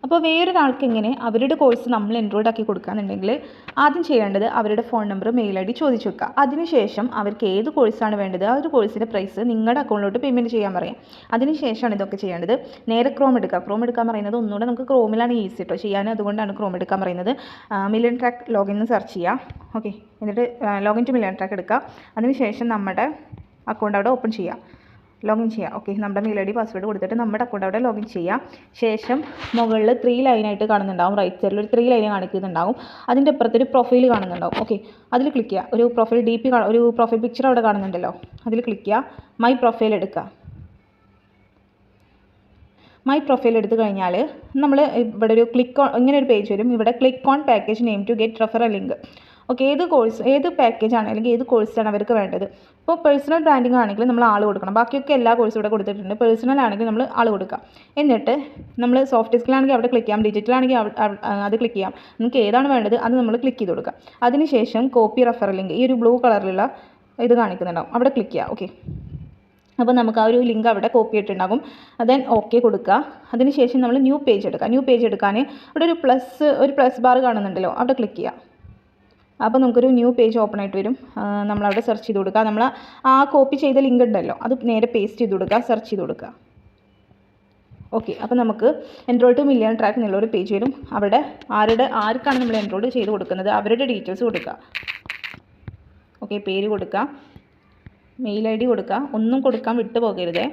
അപ്പോൾ വേറൊരാൾക്ക് ഇങ്ങനെ അവരുടെ കോഴ്സ് നമ്മൾ എൻറോൾഡ് ആക്കി കൊടുക്കുകയെന്നുണ്ടെങ്കിൽ ആദ്യം ചെയ്യേണ്ടത് അവരുടെ ഫോൺ നമ്പർ മെയിൽ ID ചോദിച്ചു വെക്കുക. അതിനുശേഷം അവർക്ക് ഏത് കോഴ്സാണ് വേണ്ടത് ആ ഒരു കോഴ്സിൻ്റെ പ്രൈസ് നിങ്ങളുടെ അക്കൗണ്ടിലോട്ട് പേയ്മെൻറ്റ് ചെയ്യാൻ പറയാം. അതിനുശേഷമാണ് ഇതൊക്കെ ചെയ്യേണ്ടത്. നേരെ ക്രോം എടുക്കുക. ക്രോം എടുക്കാൻ പറയുന്നത് ഒന്നുകൂടെ നമുക്ക് ക്രോമിലാണ് ഈസി കേട്ടോ ചെയ്യാൻ, അതുകൊണ്ടാണ് ക്രോം എടുക്കാൻ പറയുന്നത്. മില്യൺ ട്രാക്ക് ലോഗിൻ സെർച്ച് ചെയ്യുക. ഓക്കെ, എന്നിട്ട് ലോഗിൻ ടു മില്യൺ ട്രാക്ക് എടുക്കുക. അതിനുശേഷം നമ്മുടെ അക്കൗണ്ട് അവിടെ ഓപ്പൺ ചെയ്യുക, ലോഗിൻ ചെയ്യുക. ഓക്കെ, നമ്മുടെ മെയിൽ ID പാസ്വേഡ് കൊടുത്തിട്ട് നമ്മുടെ അക്കൗണ്ട് അവിടെ ലോഗിൻ ചെയ്യുക. ശേഷം മുകളിൽ 3 ലൈനായിട്ട് കാണുന്നുണ്ടാവും, റൈറ്റ് സൈഡിൽ ഒരു 3 ലൈൻ കാണിക്കുന്നുണ്ടാവും. അതിൻ്റെ അപ്പുറത്തൊരു പ്രൊഫൈൽ കാണുന്നുണ്ടാവും. ഓക്കെ, അതിൽ ക്ലിക്ക് ചെയ്യുക. ഒരു പ്രൊഫൈൽ ഒരു പ്രൊഫൈൽ പിക്ചർ അവിടെ കാണുന്നുണ്ടല്ലോ, അതിൽ ക്ലിക്ക് ചെയ്യുക. മൈ പ്രൊഫൈൽ എടുക്കുക. മൈ പ്രൊഫൈൽ എടുത്തു കഴിഞ്ഞാൽ നമ്മൾ ഇവിടെ ഒരു ഇങ്ങനെ ഒരു പേജ് വരും. ഇവിടെ click on package name to get referral link. Okay, ഏത് പാക്കേജാണ് അല്ലെങ്കിൽ ഏത് കോഴ്സാണ് അവർക്ക് വേണ്ടത്. ഇപ്പോൾ പേഴ്സണൽ ബ്രാൻഡിംഗ് ആണെങ്കിൽ നമ്മൾ ആൾ കൊടുക്കണം. ബാക്കിയൊക്കെ എല്ലാ കോഴ്സും ഇവിടെ കൊടുത്തിട്ടുണ്ട്. പേഴ്സണൽ ആണെങ്കിൽ നമ്മൾ ആൾ കൊടുക്കാം. എന്നിട്ട് നമ്മൾ സോഫ്റ്റ് സ്കില്ലാണെങ്കിൽ അവിടെ ക്ലിക്ക് ചെയ്യാം, ഡിജിറ്റൽ ആണെങ്കിൽ അത് ക്ലിക്ക് ചെയ്യാം. നമുക്ക് ഏതാണ് വേണ്ടത് അത് നമ്മൾ ക്ലിക്ക് ചെയ്ത് കൊടുക്കാം. അതിനുശേഷം കോപ്പി റെഫറൽ ലിങ്ക്, ഈ ഒരു ബ്ലൂ കളറിലുള്ള ഇത് കാണിക്കുന്നുണ്ടാവും, അവിടെ ക്ലിക്ക് ചെയ്യാം. ഓക്കെ, അപ്പോൾ നമുക്ക് ആ ഒരു ലിങ്ക് അവിടെ കോപ്പി ചെയ്തിട്ടുണ്ടാകും. ദെൻ ഓക്കെ കൊടുക്കുക. അതിനുശേഷം നമ്മൾ ന്യൂ പേജ് എടുക്കുക. ന്യൂ പേജ് എടുക്കാൻ അവിടെ ഒരു പ്ലസ് ബാർ കാണുന്നുണ്ടല്ലോ, അവിടെ ക്ലിക്ക് ചെയ്യുക. അപ്പോൾ നമുക്കൊരു ന്യൂ പേജ് ഓപ്പൺ ആയിട്ട് വരും. നമ്മളവിടെ സെർച്ച് ചെയ്ത് കൊടുക്കുക. നമ്മൾ ആ കോപ്പി ചെയ്ത ലിങ്ക് ഉണ്ടല്ലോ അത് നേരെ പേസ്റ്റ് ചെയ്ത് കൊടുക്കുക, സെർച്ച് ചെയ്ത് കൊടുക്കുക. ഓക്കെ, അപ്പോൾ നമുക്ക് എൻറോൾ ടു മില്യൺ ട്രാക്ക് എന്നുള്ളൊരു പേജ് വരും. അവിടെ ആർക്കാണ് നമ്മൾ എൻറോൾ ചെയ്ത് കൊടുക്കുന്നത് അവരുടെ ഡീറ്റെയിൽസ് കൊടുക്കുക. ഓക്കെ, പേര് കൊടുക്കുക, മെയിൽ ID കൊടുക്കുക. ഒന്നും കൊടുക്കാൻ വിട്ടു പോകരുത്.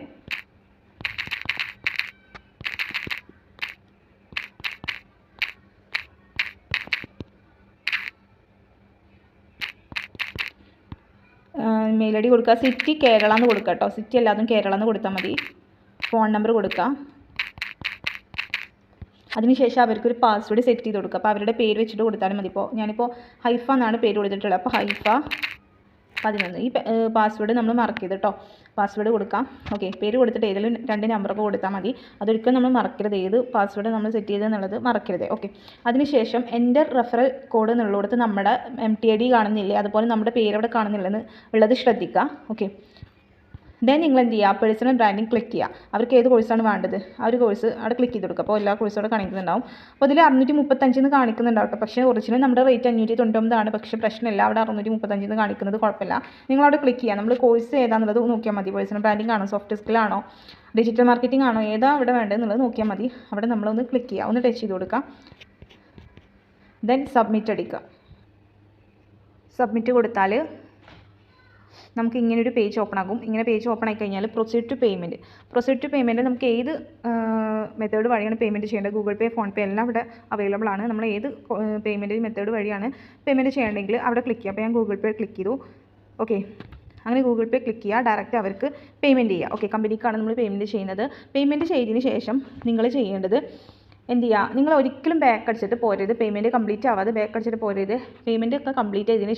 മെയിൽ ID കൊടുക്കുക. സിറ്റി കേരള എന്ന് കൊടുക്കുക കേട്ടോ, സിറ്റി അല്ലാതും കേരള എന്ന് കൊടുത്താൽ മതി. ഫോൺ നമ്പർ കൊടുക്കുക. അതിനുശേഷം അവർക്കൊരു പാസ്വേഡ് സെറ്റ് ചെയ്ത് കൊടുക്കുക. അപ്പോൾ അവരുടെ പേര് വെച്ചിട്ട് കൊടുത്താലും മതി. ഞാനിപ്പോൾ ഹൈഫ എന്നാണ് പേര് കൊടുത്തിട്ടുള്ളത്. അപ്പോൾ ഹൈഫ 11 ഈ പാസ്വേഡ് നമ്മൾ മറക്കരുത് കേട്ടോ. പാസ്വേഡ് കൊടുക്കാം. ഓക്കെ, പേര് കൊടുത്തിട്ട് ഏതെങ്കിലും 2 നമ്പറൊക്കെ കൊടുത്താൽ മതി. അതൊരിക്കലും നമ്മൾ മറക്കരുത്, ഏത് പാസ്വേഡ് നമ്മൾ സെറ്റ് ചെയ്തെന്നുള്ളത് മറക്കരുത്. ഓക്കെ, അതിനുശേഷം എൻ്റർ റെഫറൽ കോഡ് എന്നുള്ളിടത്ത് നമ്മുടെ MTID കാണുന്നില്ലേ, അതുപോലെ നമ്മുടെ പേര് അവിടെ കാണുന്നില്ലെന്ന് ഉള്ളത് ശ്രദ്ധിക്കുക. ഓക്കെ, ദെൻ നിങ്ങൾ എന്ത് ചെയ്യുക, പേഴ്സണൽ ബ്രാൻഡിങ് ക്ലിക്ക് ചെയ്യുക. അവർക്ക് ഏത് കോഴ്സാണ് വേണ്ടത് ആ ഒരു കോഴ്സ് അവിടെ ക്ലിക്ക് ചെയ്ത് കൊടുക്കുക. അപ്പോൾ എല്ലാ കോഴ്സും അവിടെ കാണിക്കുന്നുണ്ടാവും. അപ്പോൾ ഇതിൽ 635 എന്ന് കാണിക്കുന്നുണ്ടാവും കേട്ടോ. പക്ഷേ ഒറിജിനൽ നമ്മുടെ റേറ്റ് 599 ആണ്. പക്ഷേ പ്രശ്നമില്ല, അവിടെ 635 എന്ന് കാണിക്കുന്നത് കുഴപ്പമില്ല. നിങ്ങളവിടെ ക്ലിക്ക് ചെയ്യുക. നമ്മൾ കോഴ്സ് ഏതാണെന്നുള്ളത് നോക്കിയാൽ മതി. പേഴ്സണൽ ബ്രാൻഡിംഗ് ആണോ, സോഫ്റ്റ് സ്കില്ലാണോ, ഡിജിറ്റൽ മാർക്കറ്റിംഗ് ആണോ, ഏതാ അവിടെ വേണ്ടതെന്നുള്ളത് നോക്കിയാൽ മതി. അവിടെ നമ്മളൊന്ന് ക്ലിക്ക് ചെയ്യുക, ഒന്ന് ടച്ച് ചെയ്ത് കൊടുക്കുക. ദെൻ സബ്മിറ്റ് അടിക്കുക. സബ്മിറ്റ് കൊടുത്താൽ നമുക്ക് ഇങ്ങനൊരു പേജ് ഓപ്പൺ ആകും. ഇങ്ങനെ പേജ് ഓപ്പൺ ആയി കഴിഞ്ഞാൽ പ്രൊസീഡ് ടു പേയ്മെൻറ്റ് നമുക്ക് ഏത് മെത്തേഡ് വഴിയാണ് പേയ്മെൻറ്റ് ചെയ്യേണ്ടത്, ഗൂഗിൾ പേ, ഫോൺ പേ എല്ലാം ഇവിടെ അവൈലബിൾ ആണ്. നമ്മൾ ഏത് പേയ്മെൻറ്റ് മെത്തേഡ് വഴിയാണ് പേയ്മെൻറ്റ് ചെയ്യേണ്ടതെങ്കിൽ അവിടെ ക്ലിക്ക് ചെയ്യുക. അപ്പോൾ ഞാൻ ഗൂഗിൾ പേ ക്ലിക്ക് ചെയ്തു. ഓക്കെ, അങ്ങനെ ഗൂഗിൾ പേ ക്ലിക്ക് ചെയ്യുക, ഡയറക്റ്റ് അവർക്ക് പേയ്മെൻറ്റ് ചെയ്യുക. ഓക്കെ, കമ്പനിക്കാണ് നമ്മൾ പേയ്മെൻറ്റ് ചെയ്യുന്നത്. പേയ്മെൻറ്റ് ചെയ്തതിന് ശേഷം നിങ്ങൾ ചെയ്യേണ്ടത് എന്ത് ചെയ്യുക, നിങ്ങൾ ഒരിക്കലും ബാക്ക് അടിച്ചിട്ട് പോരരുത്. പേയ്മെൻറ്റ് കംപ്ലീറ്റ് ആവാതെ ബാക്ക് അടിച്ചിട്ട് പോരരുത്. പേയ്മെൻറ്റ് ഒക്കെ കംപ്ലീറ്റ് ആയതിനു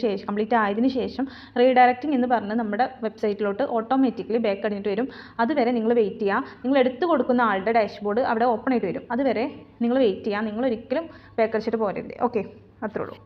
ശേഷം റീഡയറക്റ്റിംഗ് എന്ന് പറഞ്ഞ് നമ്മുടെ വെബ്സൈറ്റിലോട്ട് ഓട്ടോമാറ്റിക്കലി ബാക്ക് അടിഞ്ഞിട്ട് വരും. അതുവരെ നിങ്ങൾ വെയിറ്റ് ചെയ്യുക. നിങ്ങൾ എടുത്തു കൊടുക്കുന്ന ആളുടെ ഡാഷ്ബോർഡ് അവിടെ ഓപ്പൺ ആയിട്ട് വരും. അതുവരെ നിങ്ങൾ വെയിറ്റ് ചെയ്യുക. നിങ്ങൾ ഒരിക്കലും ബാക്ക് അടിച്ചിട്ട് പോരരുത്. ഓക്കെ, അത്രേ ഉള്ളൂ.